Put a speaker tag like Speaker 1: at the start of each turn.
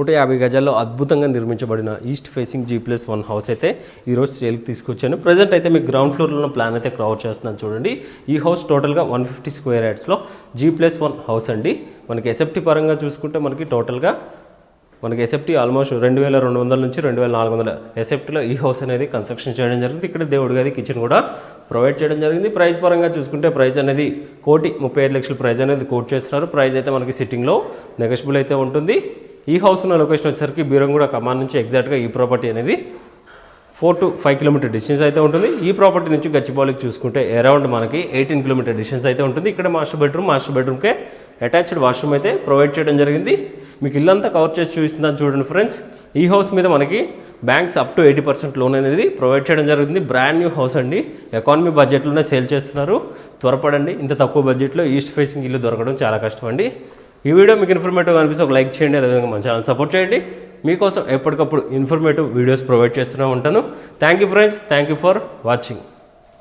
Speaker 1: 150 గజాల్లో అద్భుతంగా నిర్మించబడిన ఈస్ట్ ఫేసింగ్ G+1 హౌస్ అయితే ఈరోజు సేల్కి తీసుకొచ్చాను. ప్రజెంట్ అయితే మీకు గ్రౌండ్ ఫ్లోర్లో ఉన్న ప్లాన్ అయితే కవర్ చేస్తున్నాను చూడండి. ఈ హౌస్ టోటల్గా 150 స్క్వేర్ యార్డ్స్లో G+1 హౌస్ అండి. మనకి ఎస్ఎఫ్టీ పరంగా చూసుకుంటే మనకి ఎస్ఎఫ్టీ ఆల్మోస్ట్ 2200 నుంచి 2400 ఎస్ఎఫ్టీలో ఈ హౌస్ అనేది కన్స్ట్రక్షన్ చేయడం జరిగింది. ఇక్కడ దేవుడి గది కిచెన్ కూడా ప్రొవైడ్ చేయడం జరిగింది. ప్రైస్ పరంగా చూసుకుంటే ప్రైస్ అనేది 1,35,00,000 ప్రైస్ అనేది కోట్ చేస్తున్నారు. ప్రైస్ అయితే మనకి సిట్టింగ్లో నెగోషియబుల్ అయితే ఉంటుంది. ఈ హౌస్ ఉన్న లొకేషన్ వచ్చేసరికి బీరంగూడ కమాన్ నుంచి ఎగ్జాక్ట్గా ఈ ప్రాపర్టీ అనేది 4 to 5 కిలోమీటర్ డిస్టెన్స్ అయితే ఉంటుంది. ఈ ప్రాపర్టీ నుంచి గచ్చిబౌలికి చూసుకుంటే అరౌండ్ మనకి 18 కిలోమీటర్ డిస్టెన్స్ అయితే ఉంటుంది. ఇక్కడ మాస్టర్ బెడ్రూమ్కే అటాచ్డ్ వాష్రూమ్ అయితే ప్రొవైడ్ చేయడం జరిగింది. మీకు ఇల్లంతా కవర్ చేసి చూపిస్తున్నాను చూడండి ఫ్రెండ్స్. ఈ హౌస్ మీద మనకి బ్యాంక్స్ అప్ టు 80% లోన్ అనేది ప్రొవైడ్ చేయడం జరుగుతుంది. బ్రాండ్ న్యూ హౌస్ అండి. ఎకానమీ బడ్జెట్లోనే సేల్ చేస్తున్నారు. త్వరపడండి, ఇంత తక్కువ బడ్జెట్లో ఈస్ట్ ఫేసింగ్ ఇల్లు దొరకడం చాలా కష్టం అండి. ఈ వీడియో మీకు ఇన్ఫర్మేటివ్ అనిపిస్తే ఒక లైక్ చేయండి. అదేవిధంగా మన ఛానల్ సపోర్ట్ చేయండి. మీకోసం ఎప్పటికప్పుడు ఇన్ఫర్మేటివ్ వీడియోస్ ప్రొవైడ్ చేస్తూనే ఉంటాను. Thank you friends, thank you for watching.